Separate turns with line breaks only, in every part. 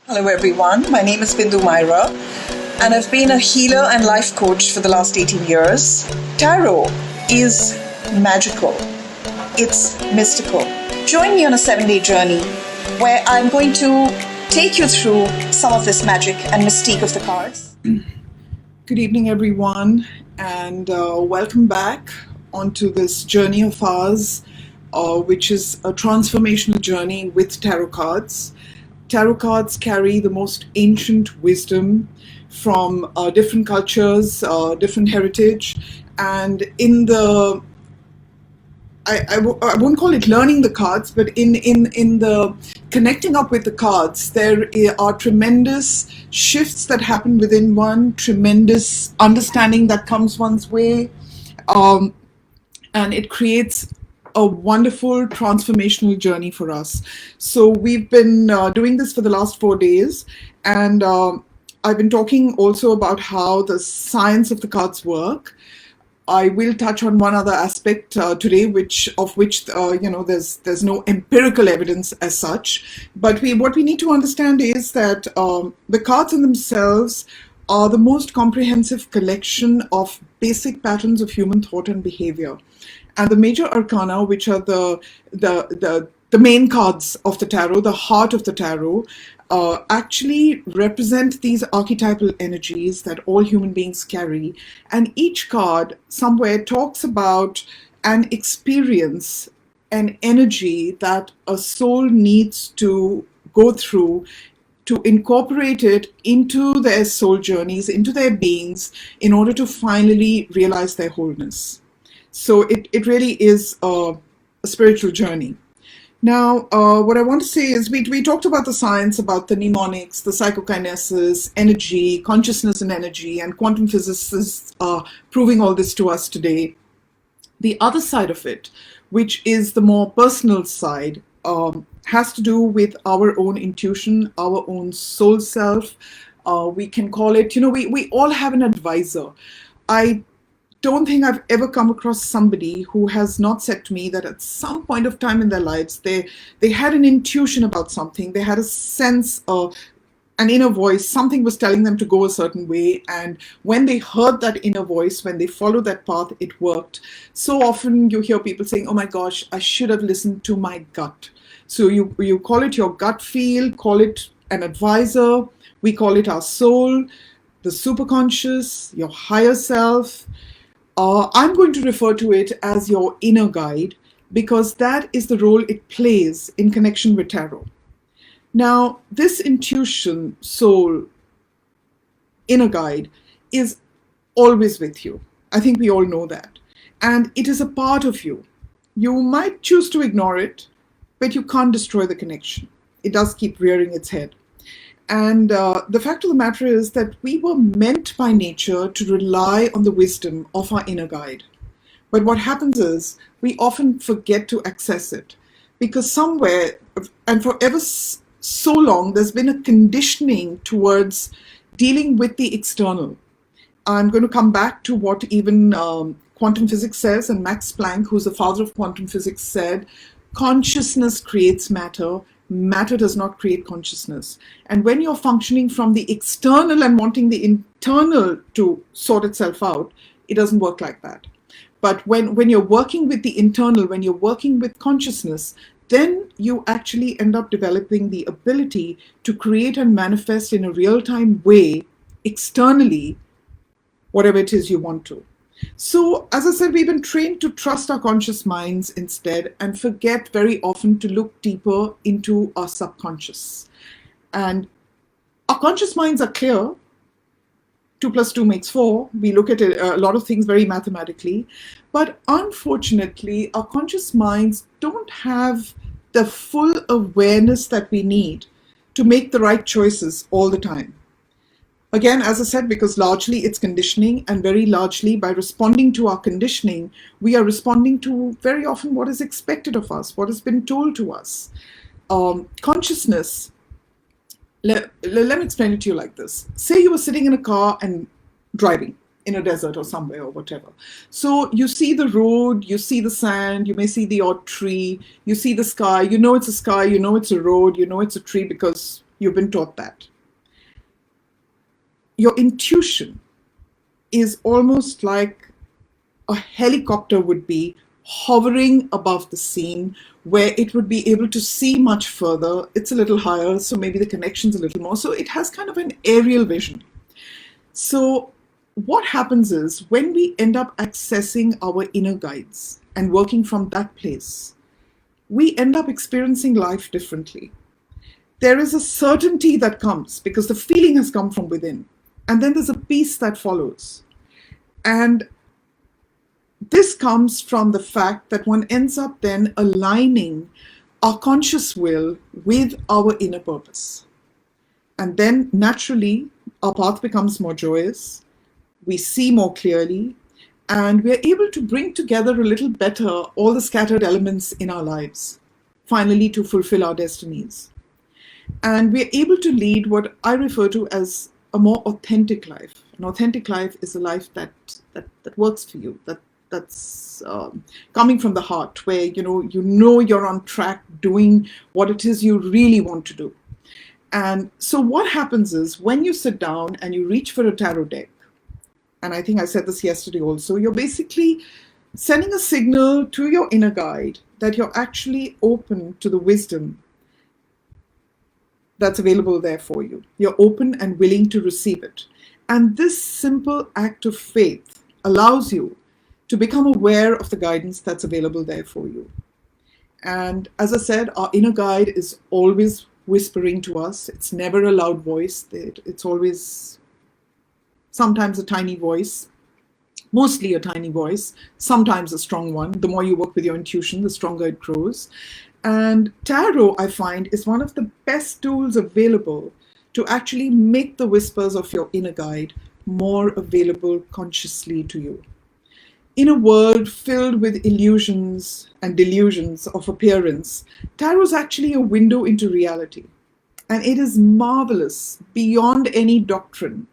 Hello everyone, my name is Bindu Maira and I've been a healer and life coach for the last 18 years. Tarot is magical. It's mystical. Join me on a 7-day journey where I'm going to take you through some of this magic and mystique of the cards.
Good evening everyone, and welcome back onto this journey of ours, which is a transformational journey with tarot cards. Tarot cards carry the most ancient wisdom from different cultures, different heritage, and in the I won't call it learning the cards, but in the connecting up with the cards, there are tremendous shifts that happen within one, tremendous understanding that comes one's way, and it creates a wonderful transformational journey for us. So we've been doing this for the last 4 days, and I've been talking also about how the science of the cards work. I will touch on one other aspect today, of which there's no empirical evidence as such. But what we need to understand is that the cards in themselves are the most comprehensive collection of basic patterns of human thought and behavior. And the major arcana, which are the main cards of the tarot, the heart of the tarot, actually represent these archetypal energies that all human beings carry. And each card somewhere talks about an experience, an energy that a soul needs to go through to incorporate it into their soul journeys, into their beings, in order to finally realize their wholeness. So it really is a spiritual journey. Now, what I want to say is we talked about the science, about the mnemonics, the psychokinesis, energy, consciousness and energy, and quantum physicists are proving all this to us today. The other side of it, which is the more personal side, has to do with our own intuition, our own soul self. We can call it, we all have an advisor. I don't think I've ever come across somebody who has not said to me that at some point of time in their lives, they had an intuition about something. They had a sense of an inner voice. Something was telling them to go a certain way. And when they heard that inner voice, when they followed that path, it worked. So often you hear people saying, oh my gosh, I should have listened to my gut. So you call it your gut feel, call it an advisor. We call it our soul, the superconscious, your higher self. I'm going to refer to it as your inner guide, because that is the role it plays in connection with tarot. Now, this intuition, soul, inner guide is always with you. I think we all know that. And it is a part of you. You might choose to ignore it, but you can't destroy the connection. It does keep rearing its head. And the fact of the matter is that we were meant by nature to rely on the wisdom of our inner guide. But what happens is we often forget to access it, because somewhere, and for ever so long, there's been a conditioning towards dealing with the external. I'm going to come back to what even quantum physics says, and Max Planck, who's the father of quantum physics, said, consciousness creates matter. Matter does not create consciousness. And when you're functioning from the external and wanting the internal to sort itself out, it doesn't work like that. But when you're working with the internal, when you're working with consciousness, then you actually end up developing the ability to create and manifest in a real-time way, externally, whatever it is you want to. So, as I said, we've been trained to trust our conscious minds instead and forget very often to look deeper into our subconscious. And our conscious minds are clear. 2 + 2 makes 4. We look at a lot of things very mathematically. But unfortunately, our conscious minds don't have the full awareness that we need to make the right choices all the time. Again, as I said, because largely it's conditioning, and very largely by responding to our conditioning, we are responding to very often what is expected of us, what has been told to us. Consciousness, let me explain it to you like this. Say you were sitting in a car and driving in a desert or somewhere or whatever. So you see the road, you see the sand, you may see the odd tree, you see the sky, you know it's a sky, you know it's a road, you know it's a tree because You've been taught that. Your intuition is almost like a helicopter would be hovering above the scene, where it would be able to see much further. It's a little higher, so maybe the connection's a little more. So it has kind of an aerial vision. So what happens is when we end up accessing our inner guides and working from that place, we end up experiencing life differently. There is a certainty that comes because the feeling has come from within. And then there's a peace that follows. And this comes from the fact that one ends up then aligning our conscious will with our inner purpose. And then naturally, our path becomes more joyous, we see more clearly, and we're able to bring together a little better all the scattered elements in our lives, finally to fulfill our destinies. And we're able to lead what I refer to as a more authentic life. An authentic life is a life that works for you, that's coming from the heart, where you know you're on track doing what it is you really want to do. And so what happens is when you sit down and you reach for a tarot deck, and I think I said this yesterday also, you're basically sending a signal to your inner guide that you're actually open to the wisdom that's available there for you. You're open and willing to receive it. And this simple act of faith allows you to become aware of the guidance that's available there for you. And as I said, our inner guide is always whispering to us. It's never a loud voice. It's always sometimes a tiny voice, mostly a tiny voice, sometimes a strong one. The more you work with your intuition, the stronger it grows. And tarot, I find, is one of the best tools available to actually make the whispers of your inner guide more available consciously to you. In a world filled with illusions and delusions of appearance, tarot is actually a window into reality. And it is marvelous beyond any doctrine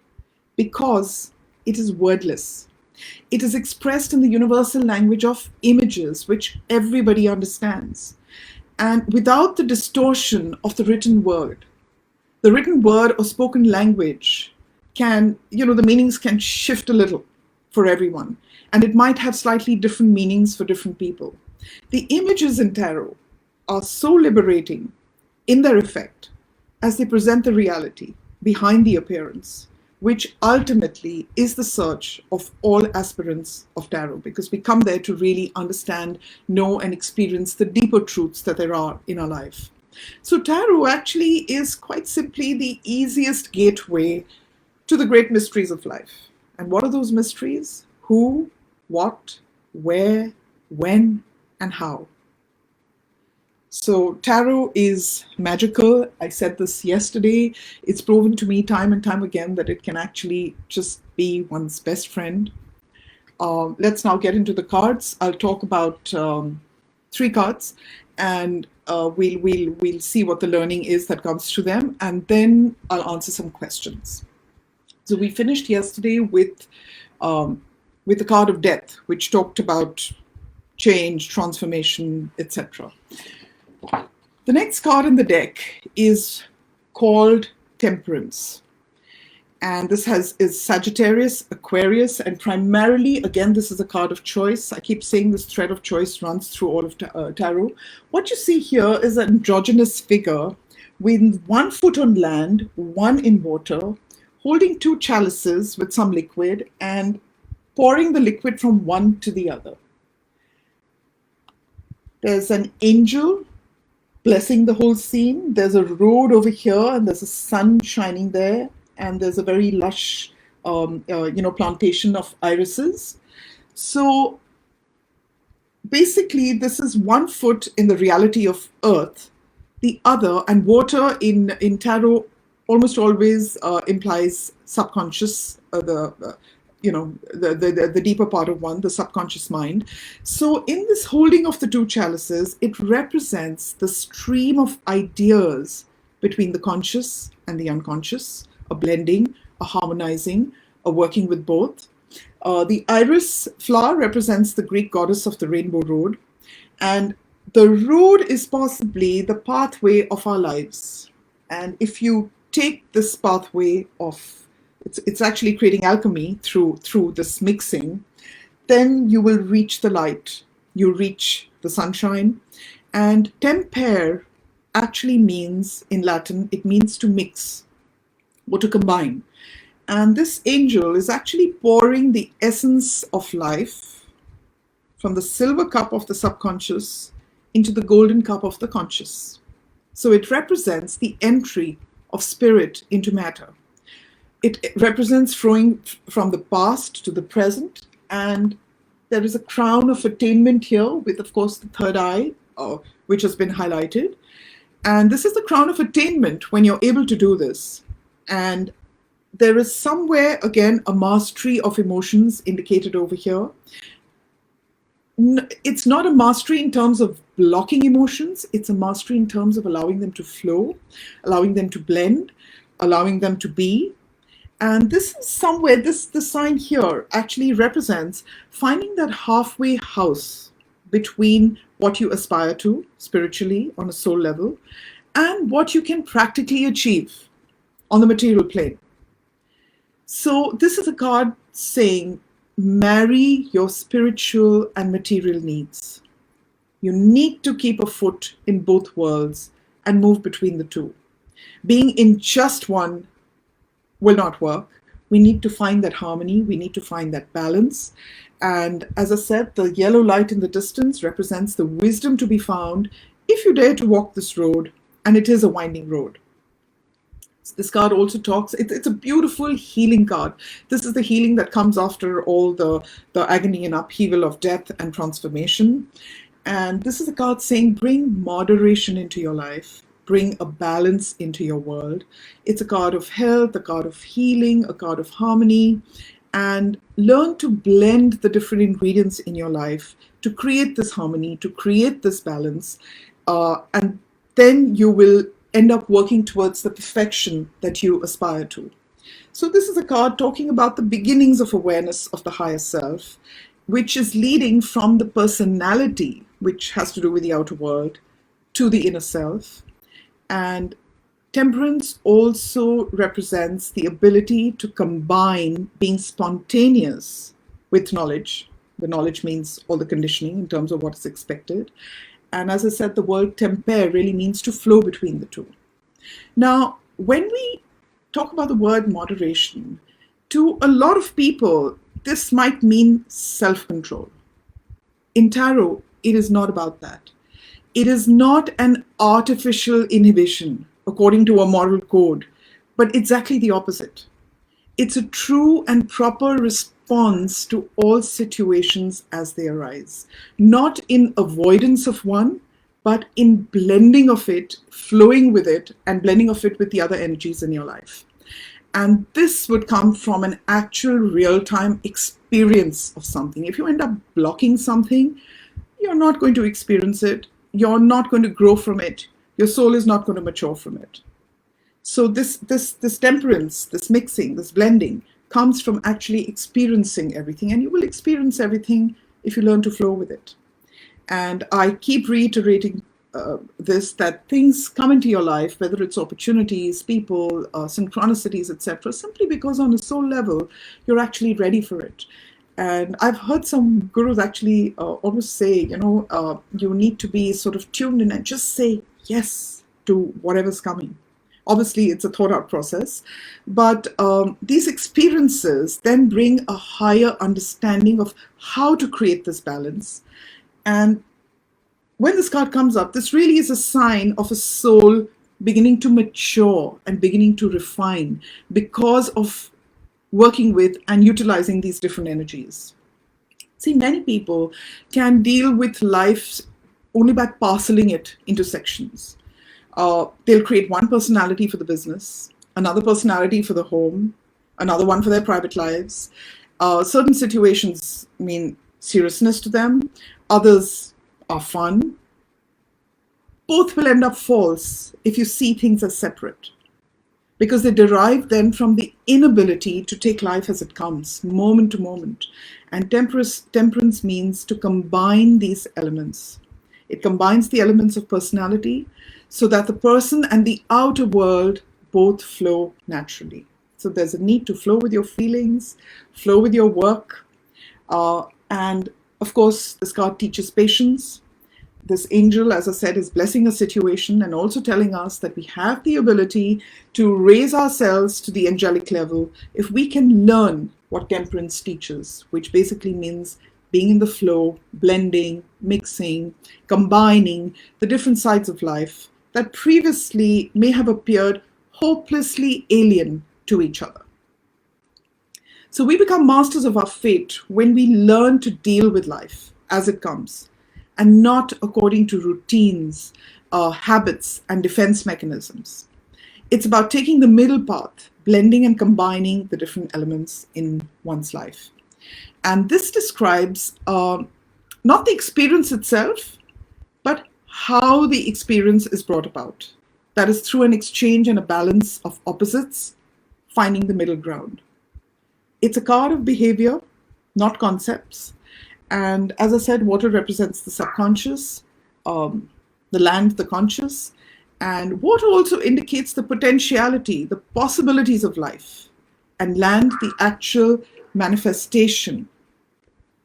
because it is wordless. It is expressed in the universal language of images, which everybody understands. And without the distortion of the written word or spoken language can, the meanings can shift a little for everyone. And it might have slightly different meanings for different people. The images in tarot are so liberating in their effect as they present the reality behind the appearance, which ultimately is the search of all aspirants of tarot, because we come there to really understand, know, and experience the deeper truths that there are in our life. So tarot actually is quite simply the easiest gateway to the great mysteries of life. And what are those mysteries? Who, what, where, when, and how. So tarot is magical. I said this yesterday. It's proven to me time and time again that it can actually just be one's best friend. Let's now get into the cards. I'll talk about 3 cards, and we'll see what the learning is that comes to them, and then I'll answer some questions. So we finished yesterday with the card of death, which talked about change, transformation, etc. The next card in the deck is called Temperance. And this is Sagittarius, Aquarius, and primarily, again, this is a card of choice. I keep saying this thread of choice runs through all of tarot. What you see here is an androgynous figure with 1 foot on land, 1 in water, holding 2 chalices with some liquid and pouring the liquid from one to the other. There's an angel blessing the whole scene. There's a road over here, and there's a sun shining there, and there's a very lush, plantation of irises. So basically, this is 1 foot in the reality of earth, the other, and water in tarot almost always implies subconscious, the deeper part of one, the subconscious mind. So in this holding of the 2 chalices, it represents the stream of ideas between the conscious and the unconscious, a blending, a harmonizing, a working with both. The iris flower represents the Greek goddess of the rainbow road. And the road is possibly the pathway of our lives. And if you take this pathway of, it's actually creating alchemy through this mixing, then you will reach the light, you reach the sunshine. And temper actually means, in Latin, it means to mix or to combine. And this angel is actually pouring the essence of life from the silver cup of the subconscious into the golden cup of the conscious. So it represents the entry of spirit into matter. It represents flowing from the past to the present, and there is a crown of attainment here with, of course, the third eye, which has been highlighted. And this is the crown of attainment when you're able to do this. And there is somewhere, again, a mastery of emotions indicated over here. It's not a mastery in terms of blocking emotions. It's a mastery in terms of allowing them to flow, allowing them to blend, allowing them to be. And this is somewhere, the sign here actually represents finding that halfway house between what you aspire to spiritually on a soul level and what you can practically achieve on the material plane. So this is a card saying, marry your spiritual and material needs. You need to keep a foot in both worlds and move between the two. Being in just one will not work. We need to find that harmony. We need to find that balance. And as I said, the yellow light in the distance represents the wisdom to be found if you dare to walk this road, and it is a winding road. This card also talks, it's a beautiful healing card. This is the healing that comes after all the agony and upheaval of death and transformation. And this is a card saying, bring moderation into your life, bring a balance into your world. It's a card of health, a card of healing, a card of harmony, and learn to blend the different ingredients in your life to create this harmony, to create this balance, and then you will end up working towards the perfection that you aspire to. So this is a card talking about the beginnings of awareness of the higher self, which is leading from the personality, which has to do with the outer world, to the inner self. And temperance also represents the ability to combine being spontaneous with knowledge. The knowledge means all the conditioning in terms of what is expected. And as I said, the word temper really means to flow between the two. Now, when we talk about the word moderation, to a lot of people, this might mean self-control. In tarot, it is not about that. It is not an artificial inhibition according to a moral code, but exactly the opposite. It's a true and proper response to all situations as they arise, not in avoidance of one, but in blending of it, flowing with it, and blending of it with the other energies in your life. And this would come from an actual real-time experience of something. If you end up blocking something, you're not going to experience it. You're not going to grow from it. Your soul is not going to mature from it. So this temperance, this mixing, this blending comes from actually experiencing everything. And you will experience everything if you learn to flow with it. And I keep reiterating that things come into your life, whether it's opportunities, people, synchronicities, etc., simply because on a soul level, you're actually ready for it. And I've heard some gurus actually almost say, you need to be sort of tuned in and just say yes to whatever's coming. Obviously, it's a thought-out process, but these experiences then bring a higher understanding of how to create this balance. And when this card comes up, this really is a sign of a soul beginning to mature and beginning to refine because of working with and utilizing these different energies. See, many people can deal with life only by parceling it into sections. They'll create one personality for the business, another personality for the home, another one for their private lives. Certain situations mean seriousness to them, others are fun. Both will end up false if you see things as separate, because they derive then from the inability to take life as it comes, moment to moment. And temperance means to combine these elements. It combines the elements of personality so that the person and the outer world both flow naturally. So there's a need to flow with your feelings, flow with your work. And of course, this card teaches patience. This angel, as I said, is blessing a situation and also telling us that we have the ability to raise ourselves to the angelic level if we can learn what temperance teaches, which basically means being in the flow, blending, mixing, combining the different sides of life that previously may have appeared hopelessly alien to each other. So we become masters of our fate when we learn to deal with life as it comes, and not according to routines, habits, and defense mechanisms. It's about taking the middle path, blending and combining the different elements in one's life. And this describes not the experience itself, but how the experience is brought about. That is through an exchange and a balance of opposites, finding the middle ground. It's a card of behavior, not concepts. And as I said, water represents the subconscious, the land, the conscious. And water also indicates the potentiality, the possibilities of life. And land, the actual manifestation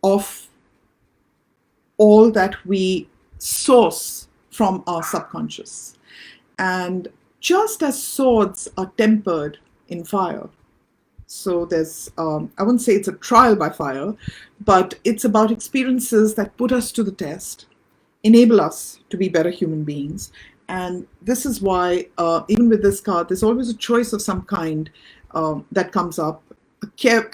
of all that we source from our subconscious. And just as swords are tempered in fire, so there's, I wouldn't say it's a trial by fire, but it's about experiences that put us to the test, enable us to be better human beings. And this is why, even with this card, there's always a choice of some kind that comes up.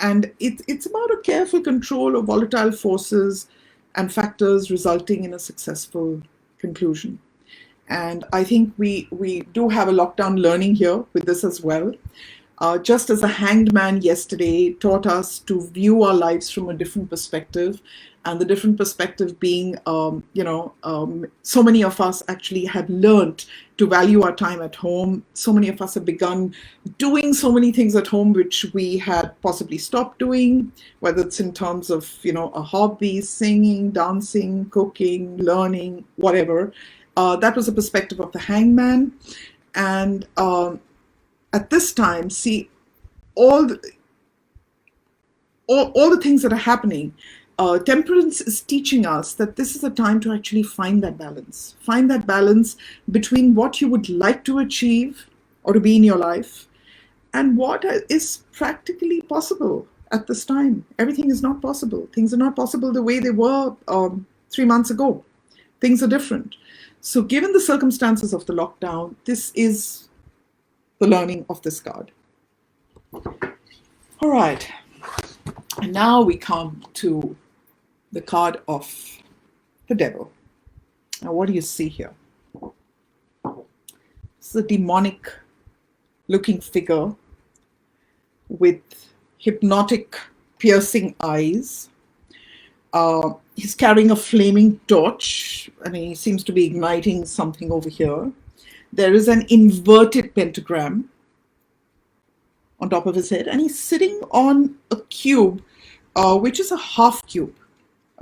And it's about a careful control of volatile forces and factors resulting in a successful conclusion. And I think we do have a lockdown learning here with this as well. Just as a hanged man yesterday taught us to view our lives from a different perspective, and the different perspective being, so many of us actually have learned to value our time at home. So many of us have begun doing so many things at home which we had possibly stopped doing, whether it's in terms of, a hobby, singing, dancing, cooking, learning, whatever. That was a perspective of the hangman. And at this time, see, all the things that are happening, Temperance is teaching us that this is a time to actually find that balance between what you would like to achieve or to be in your life and what is practically possible at this time. Everything is not possible. Things are not possible the way they were 3 months ago. Things are different. So given the circumstances of the lockdown, this is the learning of this card. All right. And now we come to the card of the devil. Now, what do you see here? It's a demonic looking figure with hypnotic, piercing eyes. He's carrying a flaming torch, and he seems to be igniting something over here. There is an inverted pentagram on top of his head, and he's sitting on a cube, which is a half cube.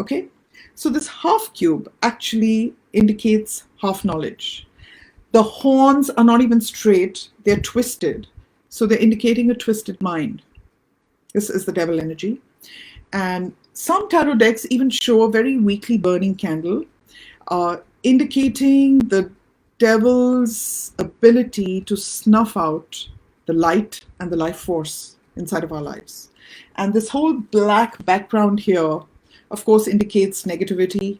Okay, so this half cube actually indicates half knowledge. The horns are not even straight, they're twisted. So they're indicating a twisted mind. This is the devil energy. And some tarot decks even show a very weakly burning candle, indicating the devil's ability to snuff out the light and the life force inside of our lives. And this whole black background here, of course, indicates negativity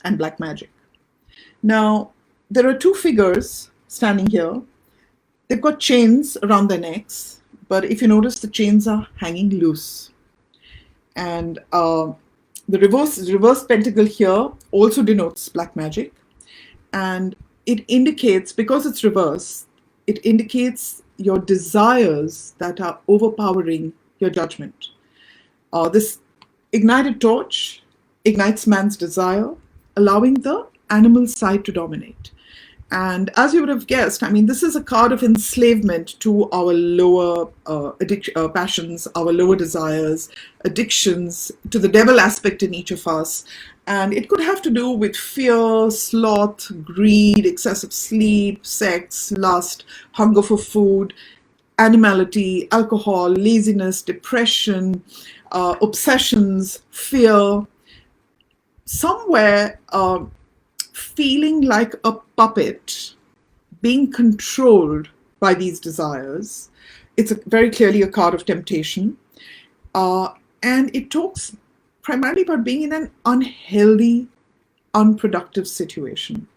and black magic. Now, there are two figures standing here. They've got chains around their necks, but if you notice, the chains are hanging loose. And the reverse pentacle here also denotes black magic. And it indicates, because it's reverse, it indicates your desires that are overpowering your judgment. This ignited torch ignites man's desire, allowing the animal side to dominate. And as you would have guessed, I mean, this is a card of enslavement to our lower passions, our lower desires, addictions, to the devil aspect in each of us. And it could have to do with fear, sloth, greed, excessive sleep, sex, lust, hunger for food, animality, alcohol, laziness, depression, obsessions, fear. Somewhere, feeling like a puppet, being controlled by these desires. It's very clearly a card of temptation. And it talks primarily about being in an unhealthy, unproductive situation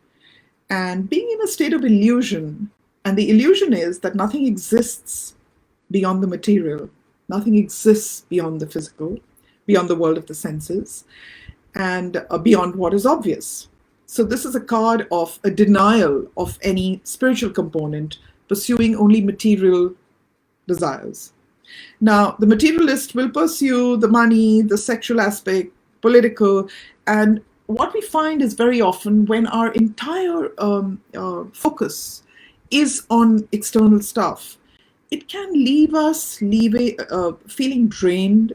and being in a state of illusion. And the illusion is that nothing exists beyond the material, nothing exists beyond the physical, beyond the world of the senses, and beyond what is obvious. So this is a card of a denial of any spiritual component, pursuing only material desires. Now, the materialist will pursue the money, the sexual aspect, political, and what we find is very often when our entire focus is on external stuff, it can leave us feeling drained,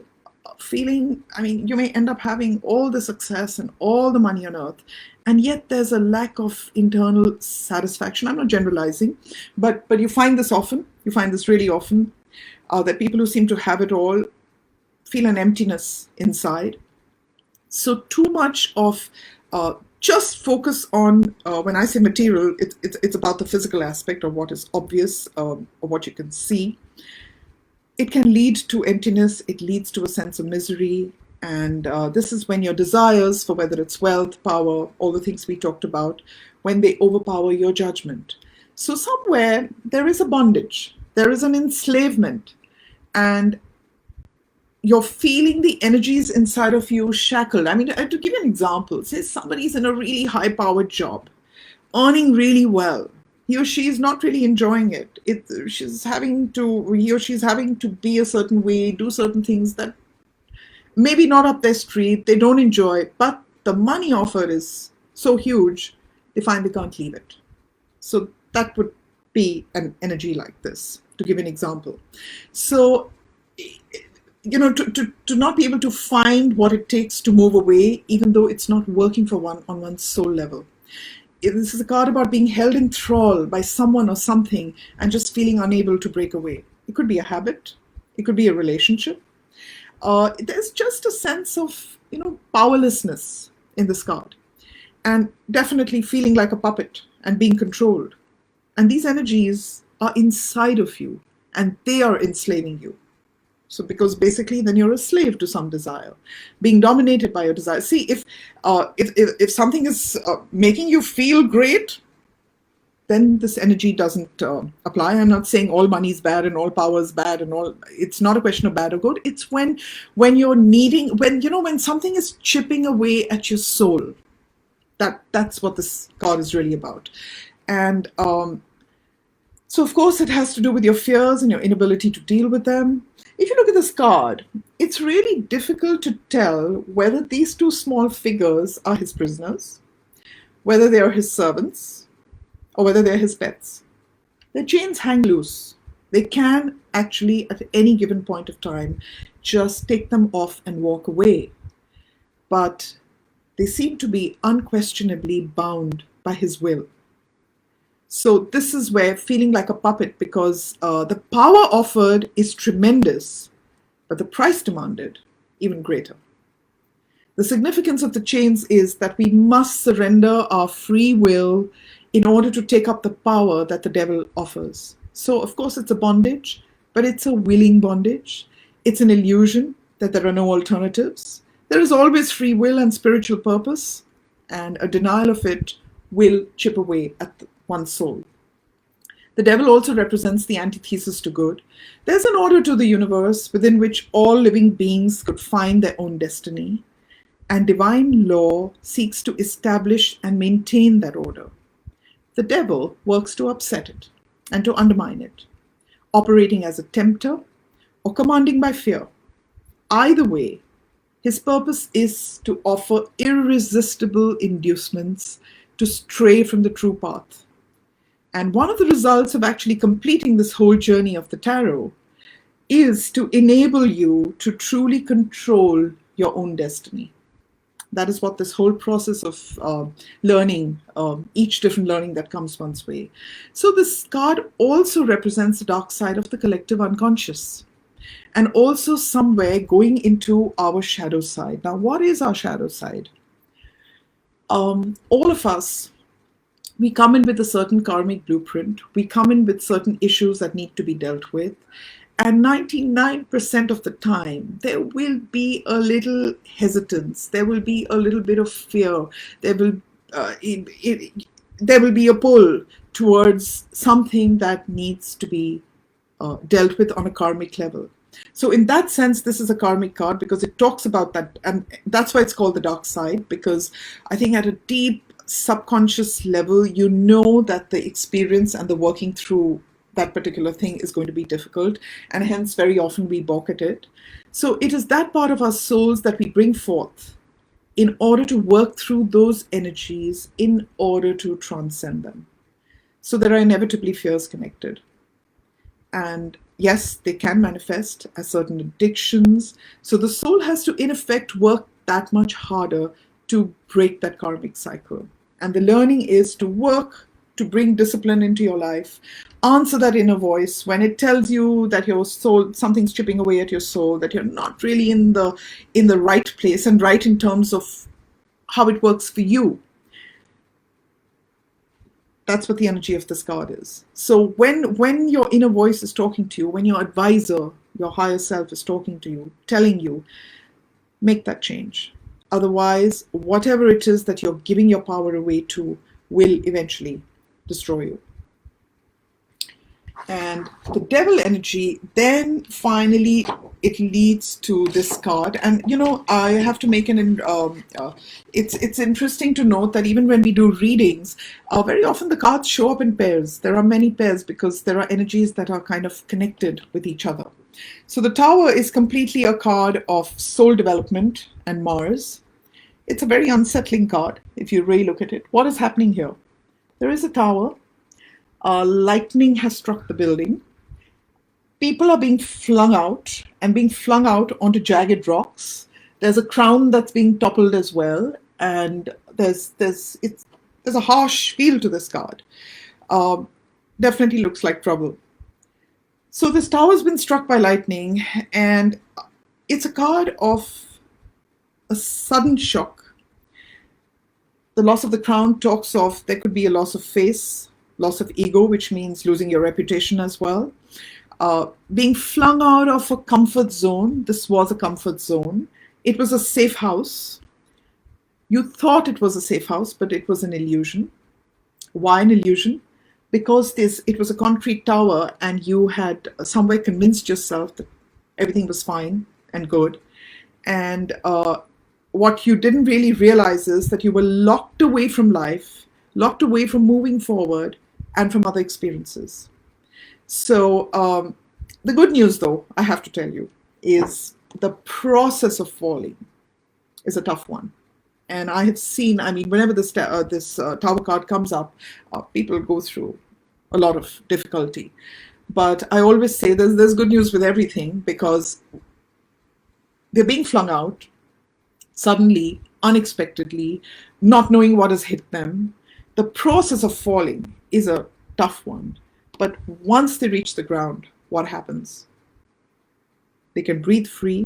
you may end up having all the success and all the money on earth, and yet there's a lack of internal satisfaction. I'm not generalizing, but you find this often. You find this really often, that people who seem to have it all feel an emptiness inside. So too much of just focus on, when I say material, it's about the physical aspect of what is obvious, or what you can see. It can lead to emptiness, it leads to a sense of misery, and this is when your desires for whether it's wealth, power, all the things we talked about, when they overpower your judgment. So somewhere there is a bondage, there is an enslavement, and you're feeling the energies inside of you shackled. I mean, to give you an example, say somebody's in a really high-powered job, earning really well. He or she is not really enjoying it. He or she's having to be a certain way, do certain things that maybe not up their street, they don't enjoy, but the money offered is so huge, they find they can't leave it. So that would be an energy like this, to give an example. So, to not be able to find what it takes to move away, even though it's not working for one on one's soul level. This is a card about being held in thrall by someone or something and just feeling unable to break away. It could be a habit. It could be a relationship. There's just a sense of, powerlessness in this card. And definitely feeling like a puppet and being controlled. And these energies are inside of you and they are enslaving you. So because basically then you're a slave to some desire, being dominated by your desire. See, if something is making you feel great, then this energy doesn't apply. I'm not saying all money is bad and all power is bad and all. It's not a question of bad or good. It's when you're needing, when something is chipping away at your soul. That's what this card is really about. And so of course it has to do with your fears and your inability to deal with them. If you look at this card, it's really difficult to tell whether these two small figures are his prisoners, whether they are his servants, or whether they're his pets. Their chains hang loose. They can actually, at any given point of time, just take them off and walk away. But they seem to be unquestionably bound by his will. So this is where feeling like a puppet, because the power offered is tremendous, but the price demanded even greater. The significance of the chains is that we must surrender our free will in order to take up the power that the devil offers. So of course it's a bondage, but it's a willing bondage. It's an illusion that there are no alternatives. There is always free will and spiritual purpose, and a denial of it will chip away at one's soul. The devil also represents the antithesis to good. There's an order to the universe within which all living beings could find their own destiny, and divine law seeks to establish and maintain that order. The devil works to upset it and to undermine it, operating as a tempter or commanding by fear. Either way, his purpose is to offer irresistible inducements to stray from the true path. And one of the results of actually completing this whole journey of the tarot is to enable you to truly control your own destiny. That is what this whole process of learning, each different learning that comes one's way. So this card also represents the dark side of the collective unconscious, and also somewhere going into our shadow side. Now, what is our shadow side? All of us, we come in with a certain karmic blueprint. We come in with certain issues that need to be dealt with. And 99% of the time, there will be a little hesitance. There will be a little bit of fear. There will be a pull towards something that needs to be dealt with on a karmic level. So in that sense, this is a karmic card because it talks about that. And that's why it's called the dark side, because I think at a deep subconscious level, you know that the experience and the working through that particular thing is going to be difficult, and hence very often we balk at it. So it is that part of our souls that we bring forth in order to work through those energies, in order to transcend them. So there are inevitably fears connected. And yes, they can manifest as certain addictions. So the soul has to, in effect, work that much harder to break that karmic cycle. And the learning is to work to bring discipline into your life, answer that inner voice when it tells you that your soul, something's chipping away at your soul, that you're not really in the right place and right in terms of how it works for you. That's what the energy of this card is. So when your inner voice is talking to you, when your advisor, your higher self is talking to you, telling you, make that change. Otherwise, whatever it is that you're giving your power away to will eventually destroy you. And the devil energy, then finally it leads to this card. And I have to make it's interesting to note that even when we do readings, very often the cards show up in pairs. There are many pairs because there are energies that are kind of connected with each other. So the Tower is completely a card of soul development and Mars. It's a very unsettling card if you really look at it. What is happening here? There is a tower. Lightning has struck the building. People are being flung out onto jagged rocks. There's a crown that's being toppled as well, and there's a harsh feel to this card. Definitely looks like trouble. So this tower's been struck by lightning, and it's a card of a sudden shock. The loss of the crown talks of there could be a loss of face, loss of ego, which means losing your reputation as well. Being flung out of a comfort zone. This was a comfort zone. It was a safe house. You thought it was a safe house, but it was an illusion. Why an illusion? Because it was a concrete tower and you had somewhere convinced yourself that everything was fine and good. And what you didn't really realize is that you were locked away from life, locked away from moving forward and from other experiences. So the good news, though, I have to tell you, is the process of falling is a tough one. And I have seen, whenever this tower card comes up, people go through a lot of difficulty. But I always say there's good news with everything, because they're being flung out suddenly, unexpectedly, not knowing what has hit them. The process of falling is a tough one. But once they reach the ground, what happens? They can breathe free.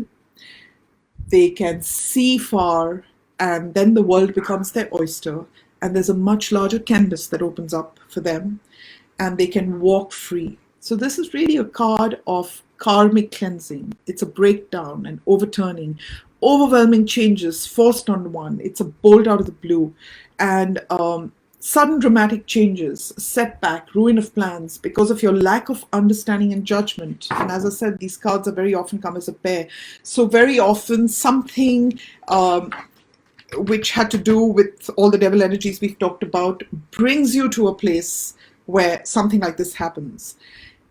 They can see far. And then the world becomes their oyster. And there's a much larger canvas that opens up for them. And they can walk free. So this is really a card of karmic cleansing. It's a breakdown and overturning. Overwhelming changes forced on one. It's a bolt out of the blue. And sudden dramatic changes, setback, ruin of plans because of your lack of understanding and judgment. And as I said, these cards are very often come as a pair. So very often something which had to do with all the devil energies we've talked about brings you to a place where something like this happens.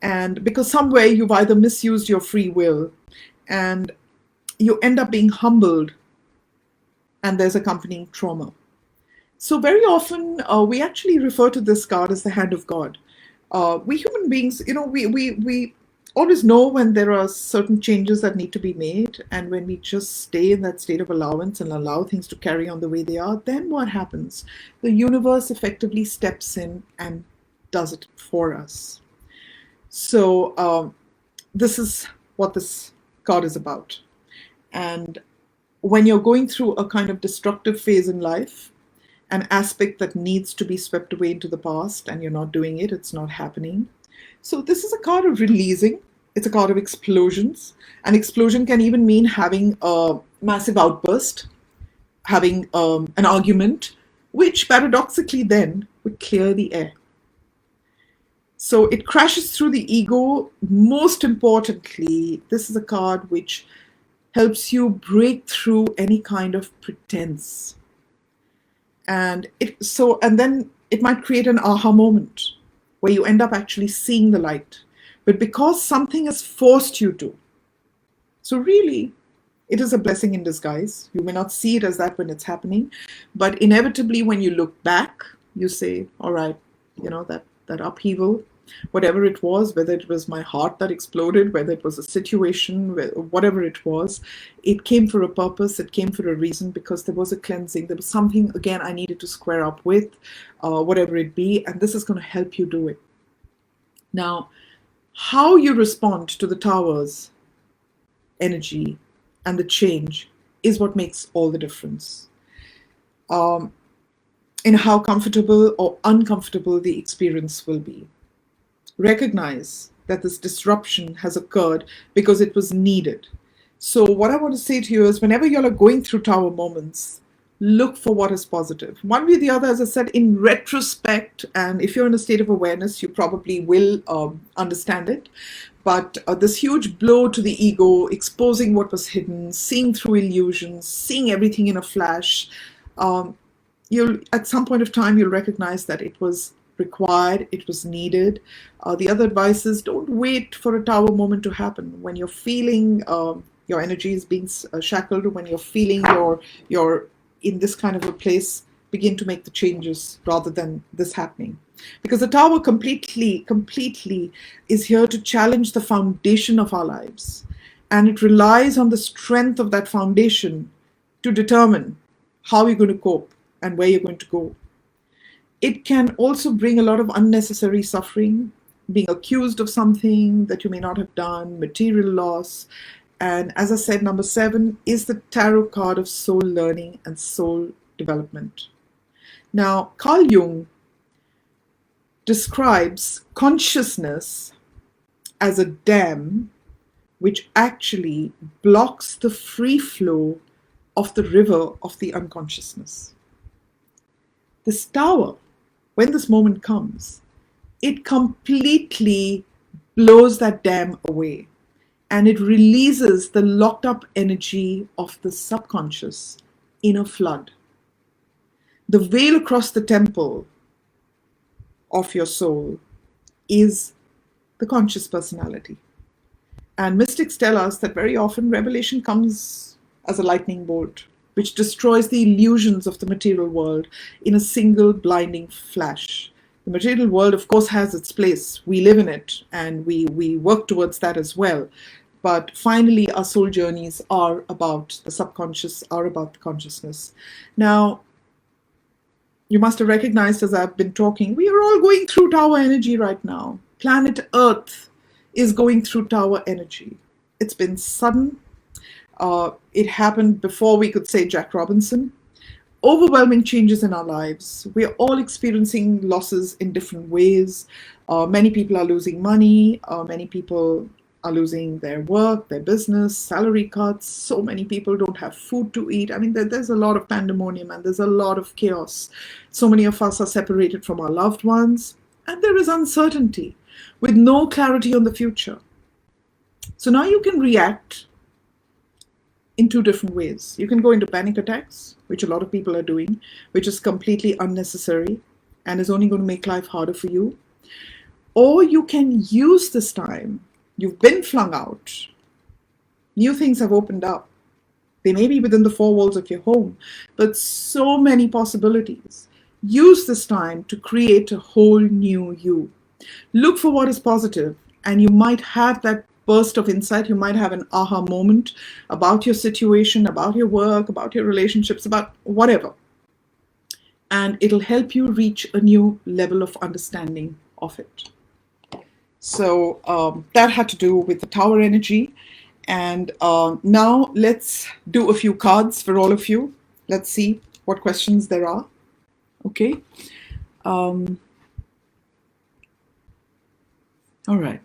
And because somewhere you've either misused your free will and you end up being humbled, and there's accompanying trauma. So very often we actually refer to this card as the hand of God, We human beings, we always know when there are certain changes that need to be made, and when we just stay in that state of allowance and allow things to carry on the way they are, then what happens? The universe effectively steps in and does it for us. So this is what this card is about. And when you're going through a kind of destructive phase in life, an aspect that needs to be swept away into the past, and you're not doing it, it's not happening. So this is a card of releasing. It's a card of explosions. An explosion can even mean having a massive outburst, having an argument, which paradoxically then would clear the air. So it crashes through the ego. Most importantly, this is a card which helps you break through any kind of pretense. And then it might create an aha moment where you end up actually seeing the light. But because something has forced you to. So really, it is a blessing in disguise. You may not see it as that when it's happening, but inevitably when you look back, you say, all right, that upheaval, whatever it was, whether it was my heart that exploded, whether it was a situation, whatever it was, it came for a purpose, it came for a reason, because there was a cleansing, there was something, again, I needed to square up with, whatever it be, and this is going to help you do it. Now, how you respond to the tower's energy and the change is what makes all the difference. In how comfortable or uncomfortable the experience will be. Recognize that this disruption has occurred because it was needed. So what I want to say to you is, whenever you're going through tower moments, look for what is positive. One way or the other, as I said, in retrospect, and if you're in a state of awareness, you probably will understand it. But this huge blow to the ego, exposing what was hidden, seeing through illusions, seeing everything in a flash, you'll at some point of time, you'll recognize that it was required, it was needed. The other advice is, don't wait for a tower moment to happen. When you're feeling your energy is being shackled, when you're feeling you're in this kind of a place, begin to make the changes rather than this happening. Because the tower completely is here to challenge the foundation of our lives. And it relies on the strength of that foundation to determine how you're going to cope and where you're going to go. It can also bring a lot of unnecessary suffering, being accused of something that you may not have done, material loss. And as I said, number 7 is the tarot card of soul learning and soul development. Now, Carl Jung describes consciousness as a dam which actually blocks the free flow of the river of the unconsciousness. This tower, when this moment comes, it completely blows that dam away, and it releases the locked up energy of the subconscious in a flood. The veil across the temple of your soul is the conscious personality. And mystics tell us that very often revelation comes as a lightning bolt, which destroys the illusions of the material world in a single blinding flash. The material world, of course, has its place. We live in it, and we work towards that as well. But finally, our soul journeys are about the subconscious, are about the consciousness. Now, you must have recognized as I've been talking, we are all going through tower energy right now. Planet Earth is going through tower energy. It's been sudden. It happened before we could say Jack Robinson. Overwhelming changes in our lives. We are all experiencing losses in different ways. Many people are losing money. Many people are losing their work, their business, salary cuts. So many people don't have food to eat. I mean, there's a lot of pandemonium and there's a lot of chaos. So many of us are separated from our loved ones, and there is uncertainty with no clarity on the future. So now you can react in 2 different ways. You can go into panic attacks, which a lot of people are doing, which is completely unnecessary and is only going to make life harder for you. Or you can use this time. You've been flung out. New things have opened up. They may be within the 4 walls of your home, but so many possibilities. Use this time to create a whole new you. Look for what is positive, and you might have that burst of insight. You might have an aha moment about your situation, about your work, about your relationships, about whatever. And it'll help you reach a new level of understanding of it. So that had to do with the tower energy. And now let's do a few cards for all of you. Let's see what questions there are. Okay. All right.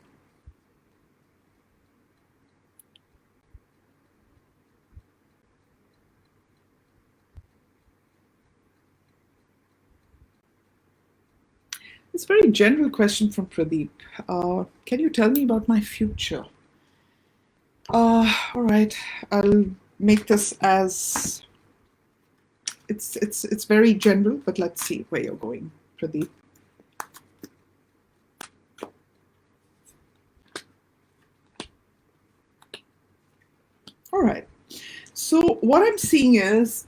It's a very general question from Pradeep. Can you tell me about my future? All right. I'll make this as it's very general, but let's see where you're going, Pradeep. All right. So what I'm seeing is,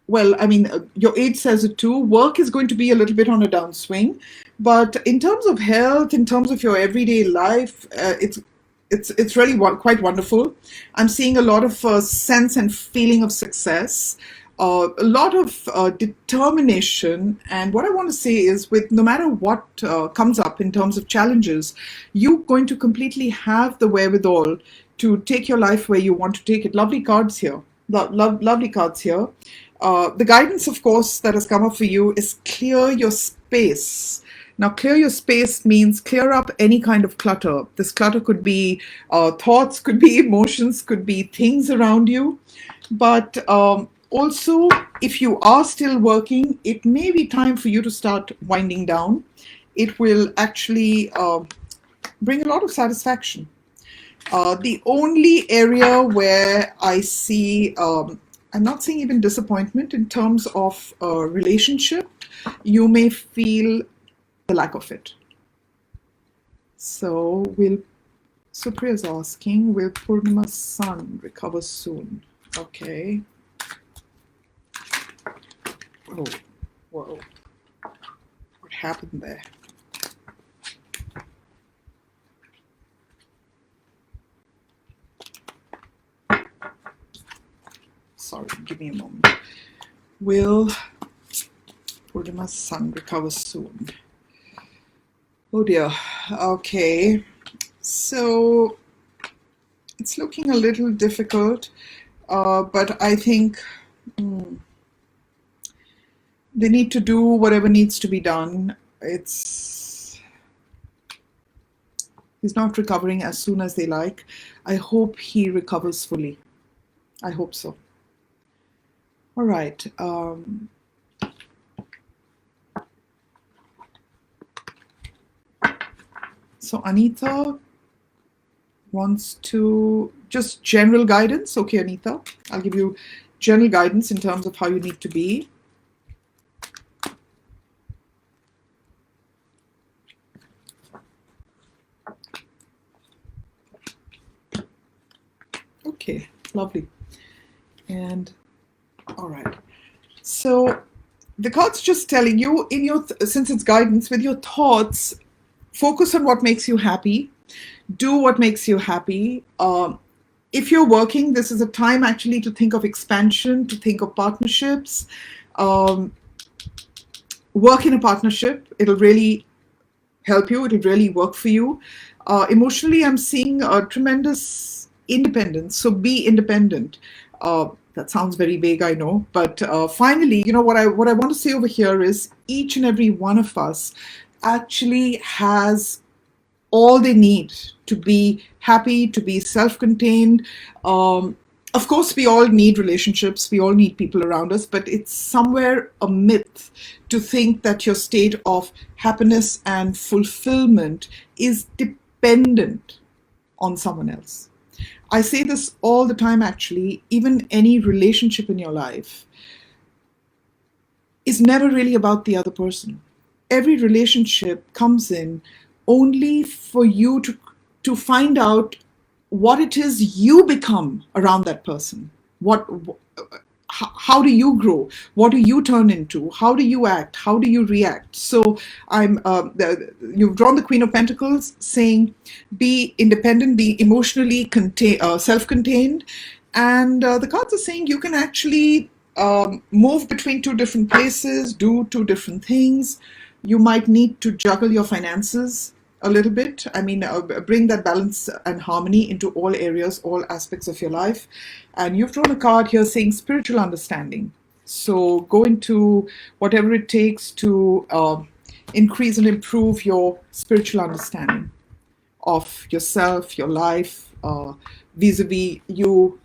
well, I mean, your age says it too. Work is going to be a little bit on a downswing, but in terms of health, in terms of your everyday life, it's really quite wonderful. I'm seeing a lot of sense and feeling of success, a lot of determination. And what I want to say is, with no matter what comes up in terms of challenges, you're going to completely have the wherewithal to take your life where you want to take it. Lovely cards here. Lovely cards here. The guidance, of course, that has come up for you is clear your space. Now, clear your space means clear up any kind of clutter. This clutter could be thoughts, could be emotions, could be things around you. But also, if you are still working, it may be time for you to start winding down. It will actually bring a lot of satisfaction. The only area where I see, I'm not seeing even disappointment in terms of a relationship, you may feel the lack of it. So Supriya's asking, will Purnima's son recover soon? Okay. Oh, whoa. What happened there? Sorry, give me a moment. Will Purnima's son recover soon? Oh dear. Okay. So it's looking a little difficult, but I think they need to do whatever needs to be done. He's not recovering as soon as they like. I hope he recovers fully. I hope so. All right. So Anita wants to just general guidance. Okay, Anita, I'll give you general guidance in terms of how you need to be. Okay, lovely. And all right. So the card's just telling you, in your since it's guidance, with your thoughts, focus on what makes you happy. Do what makes you happy. If you're working, this is a time actually to think of expansion, to think of partnerships. Work in a partnership. It'll really help you. It'll really work for you. Emotionally, I'm seeing a tremendous independence. So be independent. That sounds very vague, I know. But finally, you know, what I want to say over here is each and every one of us actually has all they need to be happy, to be self-contained. Of course, we all need relationships. We all need people around us, but it's somewhere a myth to think that your state of happiness and fulfillment is dependent on someone else. I say this all the time, actually. Even any relationship in your life is never really about the other person. Every relationship comes in only for you to find out what it is you become around that person, how do you grow? What do you turn into? How do you act? How do you react? So you've drawn the Queen of Pentacles, saying be independent, be emotionally self-contained, and the cards are saying you can actually move between two different places, do two different things. You might need to juggle your finances a little bit. I mean, bring that balance and harmony into all areas, all aspects of your life. And you've drawn a card here saying spiritual understanding. So go into whatever it takes to increase and improve your spiritual understanding of yourself, your life, vis-a-vis you,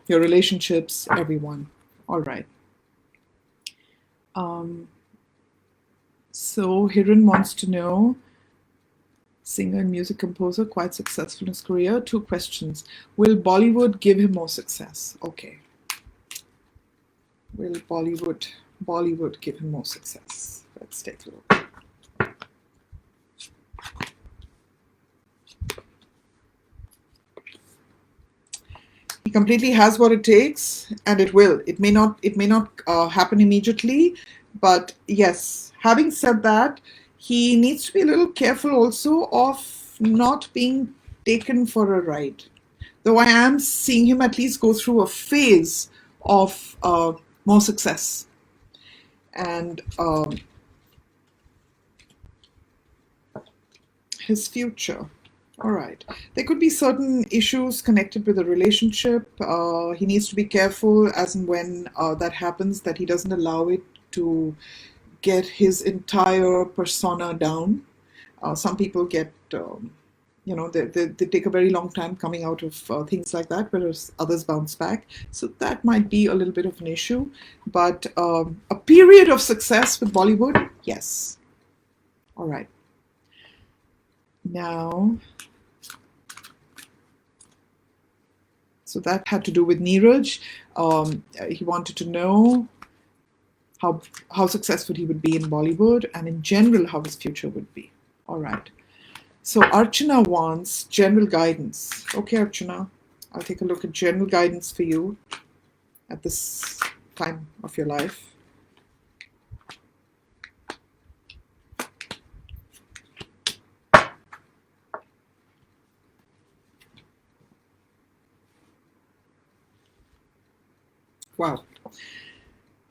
your relationships, everyone. All right. So Hiran wants to know, singer and music composer, quite successful in his career. 2 questions. Will Bollywood give him more success? Okay. Will Bollywood give him more success? Let's take a look. He completely has what it takes, and it will. It may not happen immediately, but yes. Having said that, he needs to be a little careful also of not being taken for a ride. Though I am seeing him at least go through a phase of more success. And his future. All right. There could be certain issues connected with the relationship. He needs to be careful as and when that happens, that he doesn't allow it to get his entire persona down. Some people get, they take a very long time coming out of things like that, whereas others bounce back. So that might be a little bit of an issue. But a period of success with Bollywood, yes. All right. Now, so that had to do with Neeraj. He wanted to know how successful he would be in Bollywood, and in general how his future would be. All right. So Archana wants general guidance. Okay, Archana, I'll take a look at general guidance for you at this time of your life. Wow.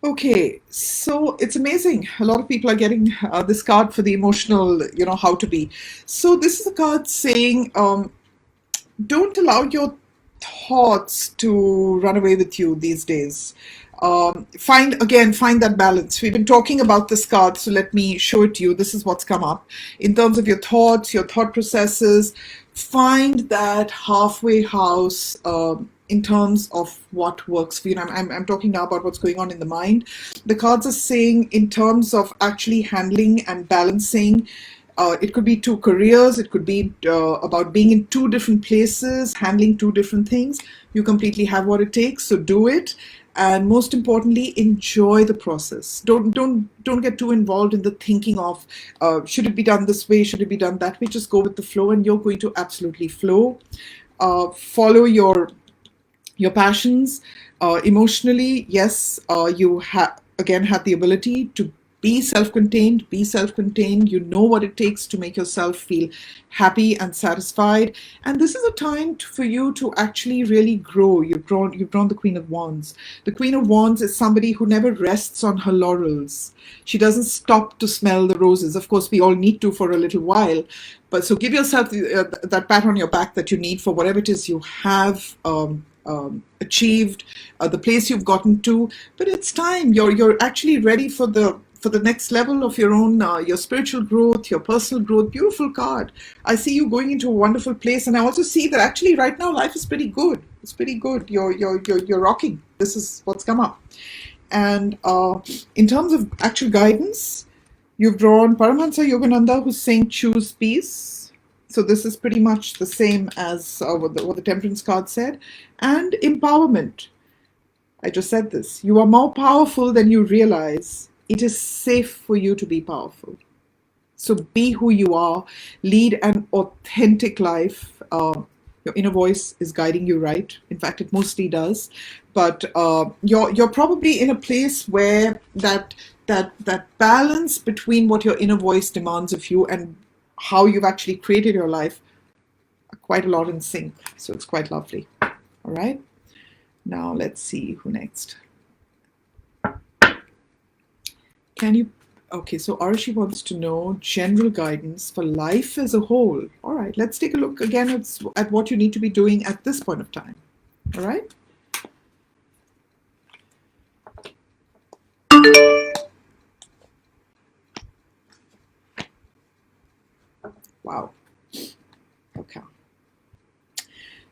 Okay, so it's amazing. A lot of people are getting this card for the emotional, how to be. So this is a card saying, don't allow your thoughts to run away with you these days. Find that balance. We've been talking about this card, so let me show it to you. This is what's come up. In terms of your thoughts, your thought processes, find that halfway house in terms of what works for you. I'm talking now about what's going on in the mind. The cards are saying in terms of actually handling and balancing, it could be 2 careers, it could be about being in 2 different places, handling 2 different things. You completely have what it takes, so do it. And most importantly, enjoy the process. Don't get too involved in the thinking of should it be done this way, should it be done that way. Just go with the flow, and you're going to absolutely flow. Follow your passions. Emotionally, yes, you have the ability to be self-contained. You know what it takes to make yourself feel happy and satisfied. And this is a time for you to actually really grow. You've drawn the Queen of Wands. The Queen of Wands is somebody who never rests on her laurels. She doesn't stop to smell the roses. Of course, we all need to for a little while. But so give yourself that pat on your back that you need for whatever it is you have achieved, the place you've gotten to. But it's time. You're actually ready for the next level of your own, your spiritual growth, your personal growth. Beautiful card. I see you going into a wonderful place, and I also see that actually right now life is pretty good. It's pretty good. You're rocking. This is what's come up. And in terms of actual guidance, you've drawn Paramahansa Yogananda, who's saying choose peace. So this is pretty much the same as what the Temperance card said. And empowerment. I just said this. You are more powerful than you realize. It is safe for you to be powerful. So be who you are. Lead an authentic life. Your inner voice is guiding you right. In fact, it mostly does. But you're probably in a place where that balance between what your inner voice demands of you and how you've actually created your life are quite a lot in sync. So it's quite lovely. All right. Now let's see who next. Can you? Okay, so Arashi wants to know general guidance for life as a whole. All right, let's take a look again at what you need to be doing at this point of time. All right. Wow. Okay.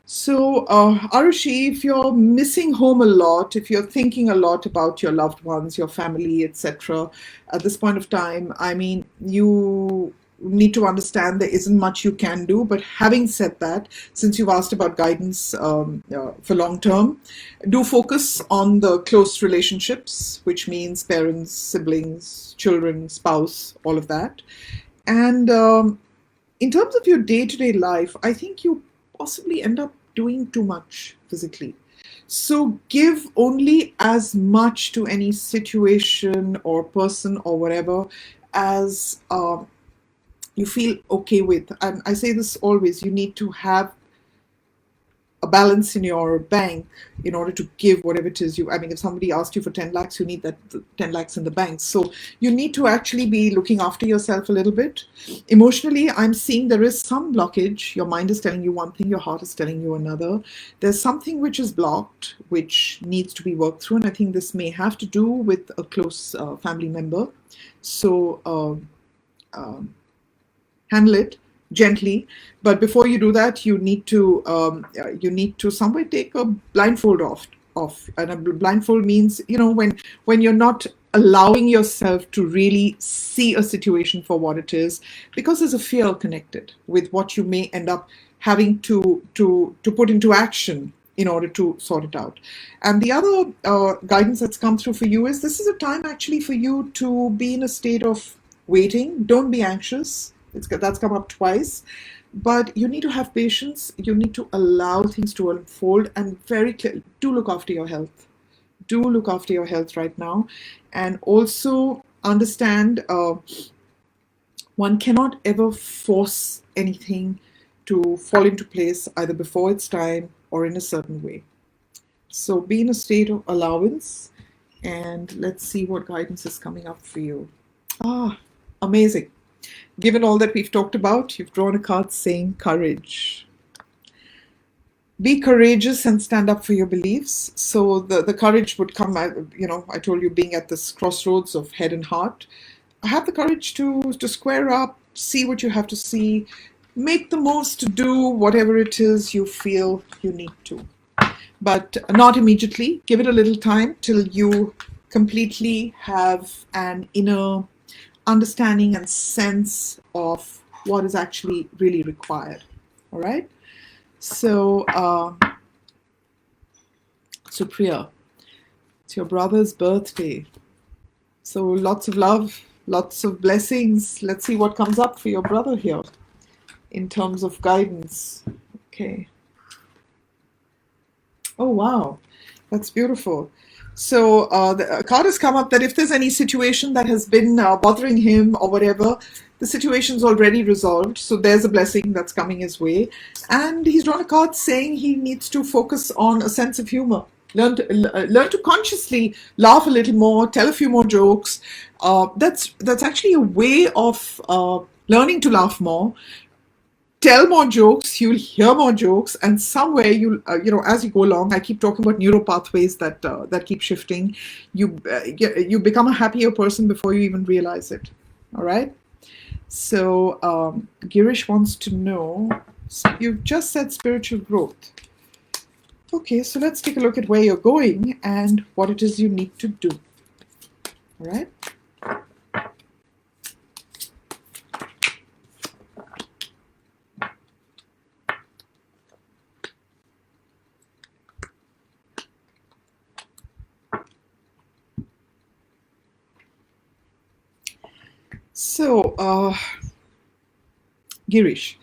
So, Arushi, if you're missing home a lot, if you're thinking a lot about your loved ones, your family, etc., at this point of time, I mean, you need to understand there isn't much you can do. But having said that, since you've asked about guidance for long term, do focus on the close relationships, which means parents, siblings, children, spouse, all of that. And in terms of your day-to-day life, I think you possibly end up doing too much physically. So give only as much to any situation or person or whatever as you feel okay with. And I say this always, you need to have a balance in your bank in order to give whatever it is you, I mean, if somebody asked you for 10 lakhs, you need that 10 lakhs in the bank. So you need to actually be looking after yourself a little bit. Emotionally, I'm seeing there is some blockage. Your mind is telling you one thing, your heart is telling you another. There's something which is blocked, which needs to be worked through. And I think this may have to do with a close family member. So handle it gently, but before you do that, you need to somewhere take a blindfold off. And a blindfold means, you know, when you're not allowing yourself to really see a situation for what it is, because there's a fear connected with what you may end up having to put into action in order to sort it out. And the other guidance that's come through for you is this is a time actually for you to be in a state of waiting. Don't be anxious. That's come up twice, but you need to have patience. You need to allow things to unfold, and very clear, do look after your health. Do look after your health right now, and also understand one cannot ever force anything to fall into place either before its time or in a certain way. So be in a state of allowance, and let's see what guidance is coming up for you. Amazing. Given all that we've talked about, you've drawn a card saying courage. Be courageous and stand up for your beliefs. So the courage would come, you know, I told you being at this crossroads of head and heart. Have the courage to square up, see what you have to see, make the most to do whatever it is you feel you need to. But not immediately. Give it a little time till you completely have an inner understanding and sense of what is actually really required. All right. So, Supriya, it's your brother's birthday. So lots of love, lots of blessings. Let's see what comes up for your brother here in terms of guidance. Okay. Oh, wow. That's beautiful. So the card has come up that if there's any situation that has been bothering him or whatever, the situation's already resolved. So there's a blessing that's coming his way. And he's drawn a card saying he needs to focus on a sense of humor. Learn to consciously laugh a little more, tell a few more jokes. That's actually a way of learning to laugh more. Tell more jokes, you'll hear more jokes, and somewhere you'll, as you go along, I keep talking about neural pathways that keep shifting. You become a happier person before you even realize it. All right. So Girish wants to know. You've just said spiritual growth. Okay, so let's take a look at where you're going and what it is you need to do. All right. So, Girish,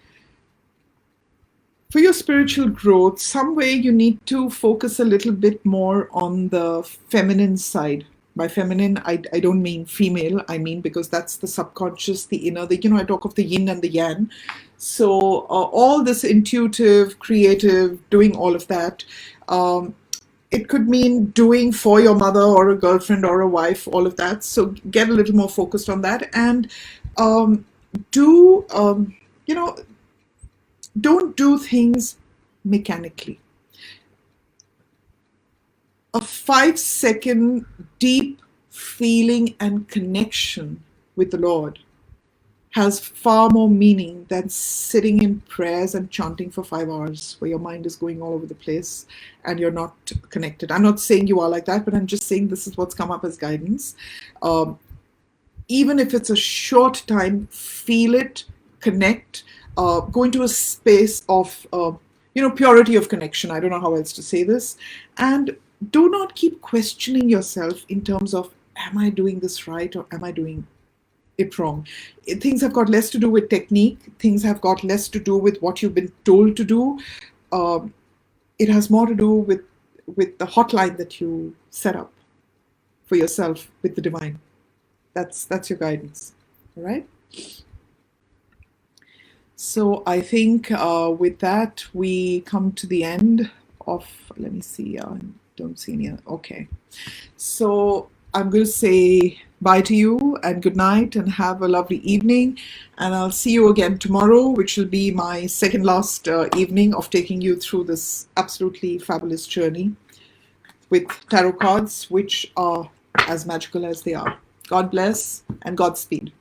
for your spiritual growth, some way you need to focus a little bit more on the feminine side. By feminine, I don't mean female. I mean because that's the subconscious, the inner. I talk of the yin and the yang. So all this intuitive, creative, doing all of that. It could mean doing for your mother or a girlfriend or a wife, all of that. So get a little more focused on that, and do don't do things mechanically. A 5-second deep feeling and connection with the Lord has far more meaning than sitting in prayers and chanting for 5 hours where your mind is going all over the place and you're not connected. I'm not saying you are like that, but I'm just saying this is what's come up as guidance. Even if it's a short time, feel it, connect, go into a space of purity of connection. I don't know how else to say this. And do not keep questioning yourself in terms of, am I doing this right or am I doing it wrong? Things have got less to do with technique. Things have got less to do with what you've been told to do. It has more to do with the hotline that you set up for yourself with the divine. That's your guidance. All right? So I think with that, we come to the end of, let me see, I don't see any, okay. So I'm going to say bye to you and good night and have a lovely evening. And I'll see you again tomorrow, which will be my second last evening of taking you through this absolutely fabulous journey with tarot cards, which are as magical as they are. God bless and Godspeed.